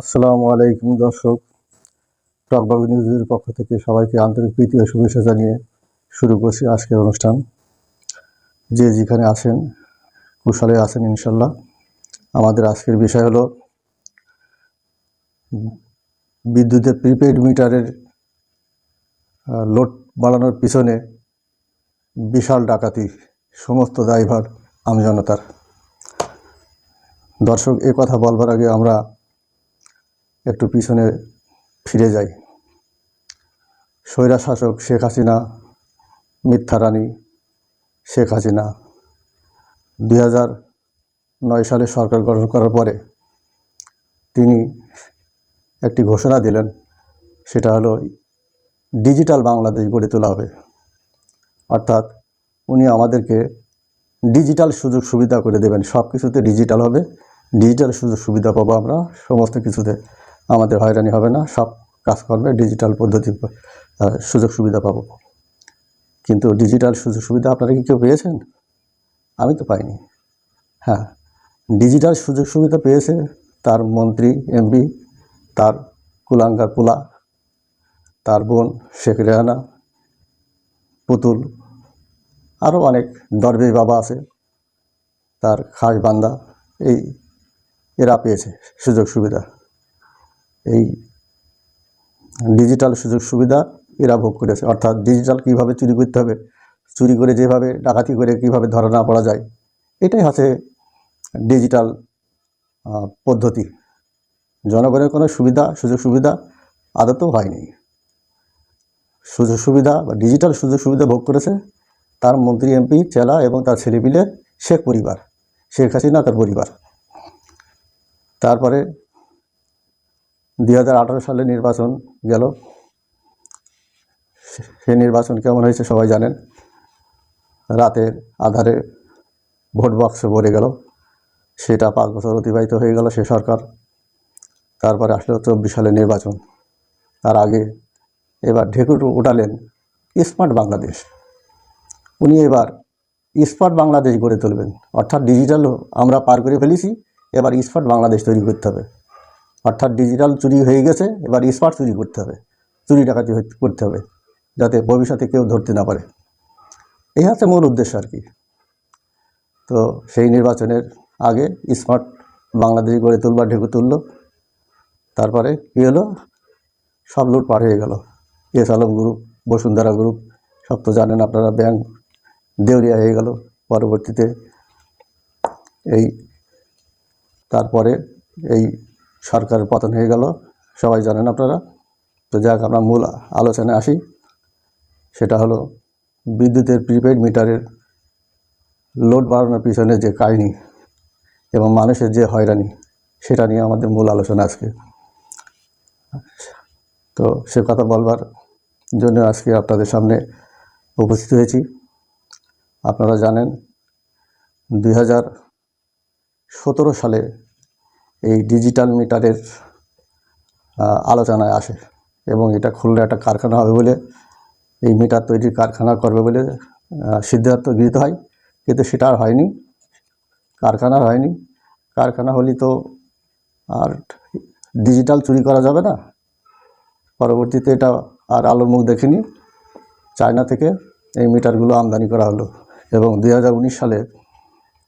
আসসালামু আলাইকুম দর্শক, টকবাগ নিউজের পক্ষ থেকে সবাইকে আন্তরিক প্রীতি ও শুভেচ্ছা জানিয়ে শুরু করছি আজকের অনুষ্ঠান। যে যেখানে আছেন কুশলে আছেন ইনশাল্লাহ। আমাদের আজকের বিষয় হলো বিদ্যুতের প্রিপেইড মিটারের লোড বাড়ানোর পিছনে বিশাল ডাকাতি, সমস্ত দায়ভার আমজনতার। দর্শক, এ কথা বলবার আগে আমরা একটু পিছনে ফিরে যাই। স্বৈরা শাসক শেখ হাসিনা, মিথ্যা রানী শেখ হাসিনা 2009 সালে সরকার গঠন করার পরে তিনি একটি ঘোষণা দিলেন, সেটা হলো ডিজিটাল বাংলাদেশ গড়ে তোলা হবে। অর্থাৎ উনি আমাদেরকে ডিজিটাল সুযোগ সুবিধা করে দেবেন, সব কিছুতে ডিজিটাল হবে, ডিজিটাল সুযোগ সুবিধা পাবো আমরা, সমস্ত কিছুতে আমাদের হয়রানি হবে না, সব কাজকর্মে ডিজিটাল পদ্ধতি সুযোগ সুবিধা পাবো। কিন্তু ডিজিটাল সুযোগ সুবিধা আপনারা কি কেউ পেয়েছেন? আমি তো পাইনি। হ্যাঁ, ডিজিটাল সুযোগ সুবিধা পেয়েছে তার মন্ত্রী, এমপি, তার কুলাঙ্গার পোলা, তার বোন শেখ রেহানা, পুতুল, আরও অনেক দরবেশ বাবা আছে, তার খাস বান্দা, এরা পেয়েছে সুযোগ সুবিধা। এই ডিজিটাল সুযোগ সুবিধা এরা ভোগ করেছে। অর্থাৎ ডিজিটাল কীভাবে চুরি করতে হবে, চুরি করে যেভাবে ডাকাতি করে কীভাবে ধরা না পড়া যায়, এটাই হচ্ছে ডিজিটাল পদ্ধতি। জনগণের কোনো সুযোগ সুবিধা আদতেও হয়নি। সুযোগ সুবিধা বা ডিজিটাল সুযোগ সুবিধা ভোগ করেছে তার মন্ত্রী, এমপি, চেলা এবং তার ছেলেপিলে, শেখ পরিবার, শেখ হাসিনা তার পরিবার। তারপরে 2018 সালে নির্বাচন গেল। সে নির্বাচন কেমন হয়েছে সবাই জানেন। রাতের আধারে ভোট বাক্স ভরে গেল। সেটা 5 বছর অতিবাহিত হয়ে গেল সে সরকার। তারপরে আসলো 24 সালে নির্বাচন। তার আগে এবার ঢেকুর উঠালেন স্মার্ট বাংলাদেশ। উনি এবার স্মার্ট বাংলাদেশ গড়ে তুলবেন। অর্থাৎ ডিজিটাল আমরা পার করে ফেলেছি, এবার স্মার্ট বাংলাদেশ তৈরি করতে হবে। অর্থাৎ ডিজিটাল চুরি হয়ে গেছে, এবার স্মার্ট চুরি করতে হবে, চুরি ডাকাতি করতে হবে, যাতে ভবিষ্যতে কেউ ধরতে না পারে। এই হচ্ছে মূল উদ্দেশ্য আর কি। তো সেই নির্বাচনের আগে স্মার্ট বাংলাদেশ গড়ে তুলবার ঢেকু তুলল। তারপরে কী হলো, সব লুটপাট হয়ে গেল। S Alam group, Bashundhara group, সব তো জানেন আপনারা, ব্যাংক দেউলিয়া হয়ে গেল। পরবর্তীতে তারপরে এই সরকারের পতন হয়ে গেল, সবাই জানেন আপনারা। তো যাক, আমরা মূল আলোচনায় আসি। সেটা হলো বিদ্যুতের প্রিপেইড মিটারের লোড বাড়ানোর পিছনে যে কাহিনী এবং মানুষের যে হয়রানি, সেটা নিয়ে আমাদের মূল আলোচনা আজকে। তো সে কথা বলবার জন্য আজকে আপনাদের সামনে উপস্থিত হয়েছি। আপনারা জানেন 2017 সালে এই ডিজিটাল মিটারের আলোচনায় আসে এবং এটা খুলনা একটা কারখানা হবে বলে, এই মিটার তৈরির কারখানা করবে বলে সিদ্ধান্ত গৃহীত হয়। কিন্তু সেটা আর হয়নি, কারখানা হয়নি। কারখানা হলে তো আর ডিজিটাল চুরি করা যাবে না। পরবর্তীতে এটা আর আলোর মুখ দেখেনি। চায়না থেকে এই মিটারগুলো আমদানি করা হলো এবং 2019 সালে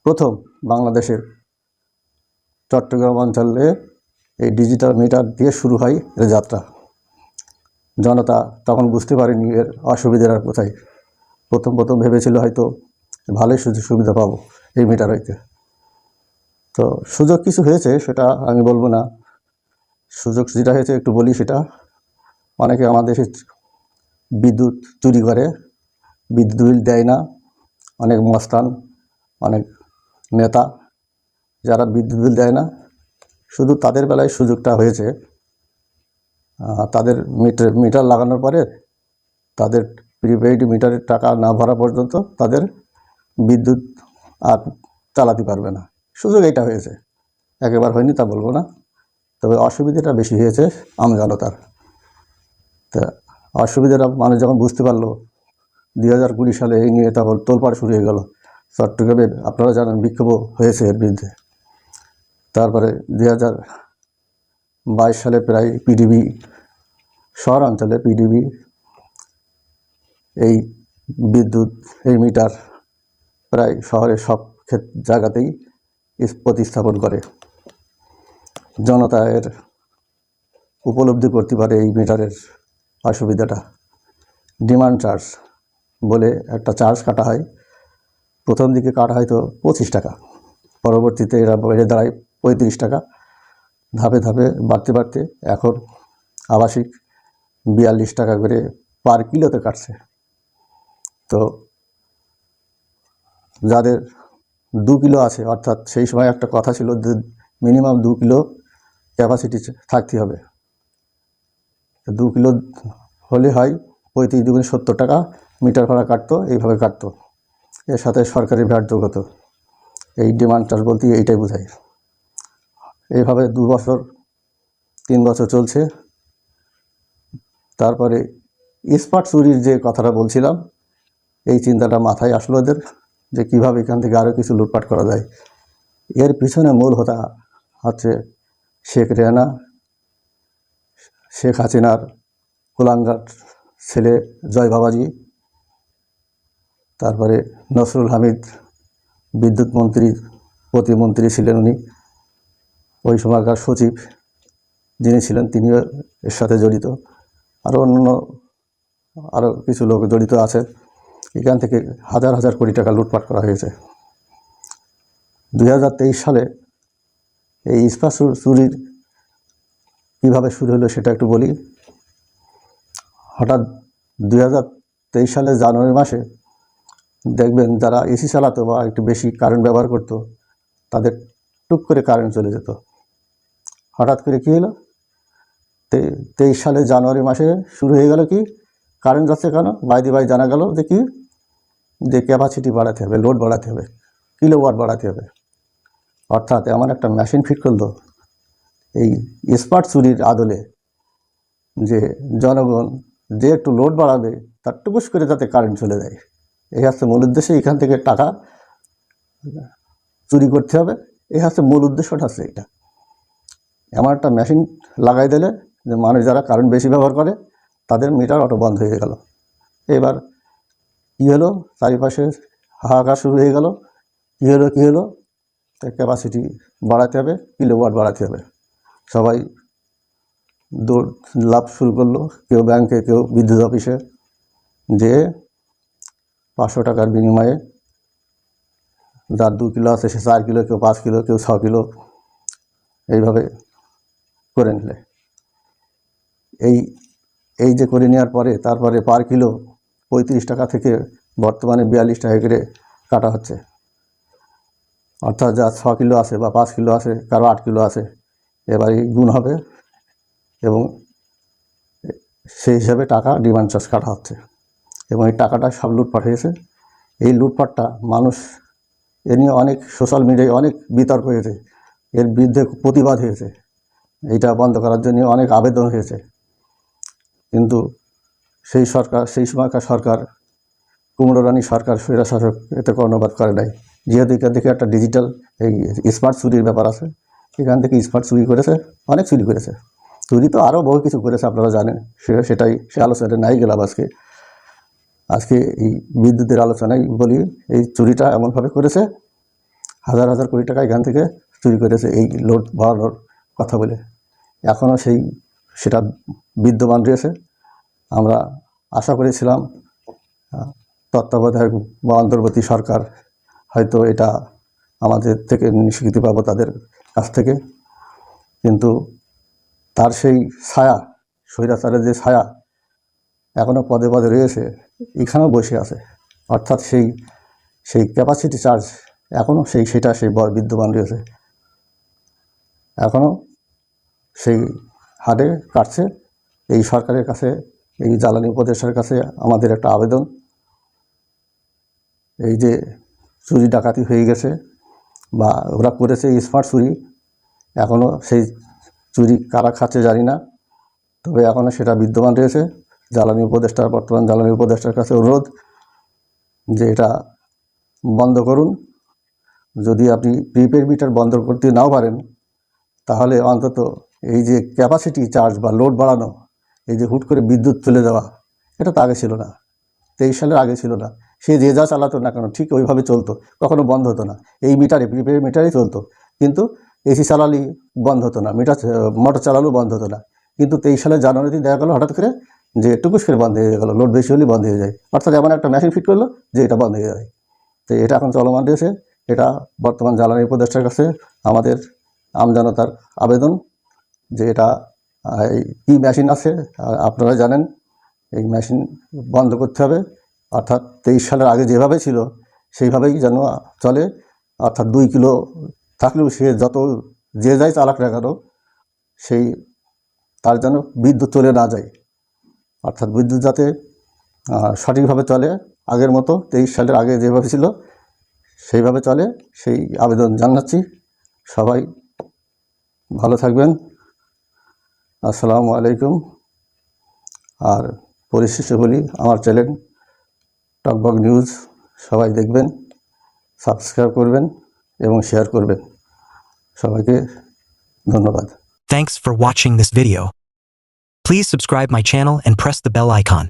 প্রথম বাংলাদেশের চট্টগ্রাম অঞ্চলে এই ডিজিটাল মিটার দিয়ে শুরু হয় এর যাত্রা। জনতা তখন বুঝতে পারেনি এর অসুবিধার আর কোথায়। প্রথম ভেবেছিল হয়তো ভালোই সুযোগ সুবিধা পাবো এই মিটার হইতে। তো সুযোগ কিছু হয়েছে, সেটা আমি বলবো না। সুযোগ যেটা হয়েছে একটু বলি সেটা। অনেকে আমাদের দেশে বিদ্যুৎ চুরি করে, বিদ্যুৎ বিল দেয় না। অনেক মস্তান, অনেক নেতা যারা বিদ্যুৎ বিল দেয় না, শুধু তাদের বেলায় সুযোগটা হয়েছে। তাদের মিটার লাগানোর পরে তাদের প্রিপেইড মিটারের টাকা না ভরা পর্যন্ত তাদের বিদ্যুৎ আর চালাতে পারবে না। সুযোগ এটা হয়েছে, একেবারে হয়নি তা বলবো না। তবে অসুবিধাটা বেশি হয়েছে আমজনতার। তা অসুবিধাটা মানুষ যখন বুঝতে পারলো 2020 সালে, এই নিয়ে তখন তোলপাড় শুরু হয়ে গেল। চট্টগ্রামে আপনারা জানেন বিক্ষোভ হয়েছে এর বিরুদ্ধে। তারপরে সালে প্রায় পিডিবি শহরাঞ্চলে পিডিবি এই বিদ্যুৎ এই মিটার প্রায় শহরের সব জায়গাতেই প্রতিস্থাপন করে। জনতা এর উপলব্ধি করতে পারে এই মিটারের অসুবিধাটা। ডিমান্ড চার্জ বলে একটা চার্জ কাটা হয়, প্রথম দিকে কাটা হয়তো 25 টাকা, পরবর্তীতে এরা বেড়ে দাঁড়ায় 35 টাকা, ধাপে ধাপে বাড়তে বাড়তে এখন আবাসিক 42 টাকা করে পার কিলোতে কাটছে। তো যাদের 2 কিলো আছে, অর্থাৎ সেই সময় একটা কথা ছিল যে মিনিমাম 2 কিলো ক্যাপাসিটি থাকতে হবে, 2 কিলো হলে হয় 35 দুগুণে 70 টাকা মিটার ভাড়া কাটতো, এইভাবে কাটতো। এর সাথে সরকারি ভ্যাট যোগ হতো। এই ডিমান্ড চার্জ বলতে এইটাই বোঝায়। এইভাবে 2 বছর 3 বছর চলছে। তারপরে ইস্পাত চুরির যে কথাটা বলছিলাম, এই চিন্তাটা মাথায় আসলো ওদের যে কীভাবে এখান থেকে আরও কিছু লুটপাট করা যায়। এর পিছনে মূল হোতা হচ্ছে শেখ রেহানা, শেখ হাসিনার কুলাঙ্গার ছেলে জয় বাবাজি, তারপরে নসরুল হামিদ বিদ্যুৎ মন্ত্রী প্রতিমন্ত্রী ছিলেন উনি, ওই সময়কার সচিব যিনি ছিলেন তিনিও এর সাথে জড়িত, আরও অন্য আরও কিছু লোক জড়িত আছে। এখান থেকে হাজার হাজার কোটি টাকা লুটপাট করা হয়েছে। 2023 সালে এই ইস্পাত চুরির কীভাবে শুরু হলো সেটা একটু বলি। হঠাৎ 2023 সালের জানুয়ারি মাসে দেখবেন যারা এসি চালাতো বা একটু বেশি কারেন্ট ব্যবহার করতো তাদের টুক করে কারেন্ট চলে যেত। হঠাৎ করে কী হলো, 23 সালের জানুয়ারি মাসে শুরু হয়ে গেল কি, কারেন্ট যাচ্ছে কেন, বাইরে জানা গেল যে কি, যে ক্যাপাসিটি বাড়াতে হবে, লোড বাড়াতে হবে, কিলোওয়াট বাড়াতে হবে। অর্থাৎ এমন একটা মেশিন ফিট করলো এই ইস্পাত চুরির আদলে যে জনগণ যে একটু লোড বাড়াবে তার টুকুস করে যাতে কারেন্ট চলে যায়। এই হচ্ছে মূল উদ্দেশ্যে, এখান থেকে টাকা চুরি করতে হবে, এই হচ্ছে মূল উদ্দেশ্যটা হচ্ছে এটা। এমন একটা মেশিন লাগাই দিলে যে মানুষ যারা কারেন্ট বেশি ব্যবহার করে তাদের মিটার অটো বন্ধ হয়ে গেল। এবার কী হলো, চারিপাশে হাহাকার শুরু হয়ে গেল। কী হলো ক্যাপাসিটি বাড়াতে হবে, কিলোওয়াট বাড়াতে হবে। সবাই দৌড় লাভ শুরু করলো, কেউ ব্যাংকে, কেউ বিদ্যুৎ অফিসে, যে 500 টাকার বিনিময়ে যার 2 কিলো আছে সে 4 কিলো, কেউ 5 কিলো, কেউ 6 কিলো, এইভাবে করে নিলে। এই যে করে নেওয়ার পরে তারপরে পার কিলো 35 টাকা থেকে বর্তমানে 42 টাকা করে কাটা হচ্ছে। অর্থাৎ যা 6 কিলো আছে বা 5 কিলো আছে, কারো 8 কিলো আছে, এবার এই গুণ হবে এবং সেই হিসাবে টাকা ডিমান্ড চার্জ কাটা হচ্ছে এবং এই টাকাটা সব লুটপাট হয়েছে। এই লুটপাটটা মানুষ এ নিয়ে অনেক সোশ্যাল মিডিয়ায় অনেক বিতর্ক হয়েছে, এর বিরুদ্ধে প্রতিবাদ হয়েছে, এইটা বন্ধ করার জন্য অনেক আবেদন হয়েছে। কিন্তু সেই সময়কার সরকার, কুমড়ো রানী সরকার, স্বৈরশাসক, এতে কর্ণপাত করে নাই। যেহেতু এখান থেকে একটা ডিজিটাল এই স্মার্ট চুরির ব্যাপার আছে, এখান থেকে স্মার্ট চুরি করেছে, অনেক চুরি করেছে। চুরি তো আরও বহু কিছু করেছে, আপনারা জানেন, সে আলোচনাটা নাই গেলাম আজকে এই বিদ্যুতের আলোচনায় বলি। এই চুরিটা এমনভাবে করেছে, হাজার হাজার কোটি টাকা এখান থেকে চুরি করেছে এই লোড বাড়ানোর কথা বলে। এখনও সেটা বিদ্যমান রয়েছে। আমরা আশা করেছিলাম তত্ত্বাবধায়ক বা অন্তর্বর্তী সরকার হয়তো এটা আমাদের থেকে স্বীকৃতি পাবো তাদের কাছ থেকে, কিন্তু তার সেই ছায়া, স্বৈরাচারের যে ছায়া এখনও পদে পদে রয়েছে, এখানেও বসে আছে। অর্থাৎ সেই ক্যাপাসিটি চার্জ এখনও সেটা বিদ্যমান রয়েছে, এখনও সেই হারে কাটছে। এই সরকারের কাছে, এই জ্বালানি উপদেষ্টার কাছে আমাদের একটা আবেদন, এই যে চুরি ডাকাতি হয়ে গেছে বা ওরা করেছে স্মার্ট চুরি, এখনও সেই চুরি কারা খাচ্ছে জানি না, তবে এখনও সেটা বিদ্যমান রয়েছে। বর্তমান জ্বালানি উপদেষ্টার কাছে অনুরোধ যে এটা বন্ধ করুন। যদি আপনি প্রিপেড মিটার বন্ধ করতে নাও পারেন, তাহলে অন্তত এই যে ক্যাপাসিটি চার্জ বা লোড বাড়ানো, এই যে হুট করে বিদ্যুৎ চলে যাওয়া, এটা তো আগে ছিল না, 23 সালের আগে ছিল না। সে যে যা চালাতো না কেন ঠিক ওইভাবে চলতো, কখনো বন্ধ হতো না। এই মিটারে, প্রিপেড মিটারেই চলতো, কিন্তু এসি চালালেই বন্ধ হতো না, মোটর চালালেও বন্ধ হতো না। কিন্তু 23 সালের জানুয়ারিতে দেখা গেলো হঠাৎ করে যে টুকুস করে বন্ধ হয়ে গেলো, লোড বেশি হলেই বন্ধ হয়ে যায়। অর্থাৎ এমন একটা মেশিন ফিট করলো যে এটা বন্ধ হয়ে যায়। তো এটা এখন চলমান রয়েছে। এটা বর্তমান জ্বালানি উপদেষ্টার কাছে আমাদের আমজনতার আবেদন যে এটা কি মেশিন আছে আপনারা জানেন, এই মেশিন বন্ধ করতে হবে। অর্থাৎ 23 সালের আগে যেভাবে ছিল সেইভাবেই যেন চলে। অর্থাৎ 2 কিলো থাকলেও সে যত যে যাই চালাক না কেন, সেই তার যেন বিদ্যুৎ চলে না যায়। অর্থাৎ বিদ্যুৎ যাতে সঠিকভাবে চলে, আগের মতো 23 সালের আগে যেভাবে ছিল সেইভাবে চলে, সেই আবেদন জানাচ্ছি। সবাই ভালো থাকবেন। আসসালামু আলাইকুম। আর পরিশেষে বলি, আমার চ্যানেল টকবক নিউজ সবাই দেখবেন, সাবস্ক্রাইব করবেন এবং শেয়ার করবেন। সবাইকে ধন্যবাদ। Thanks for watching this video. Please subscribe my channel and press the bell icon.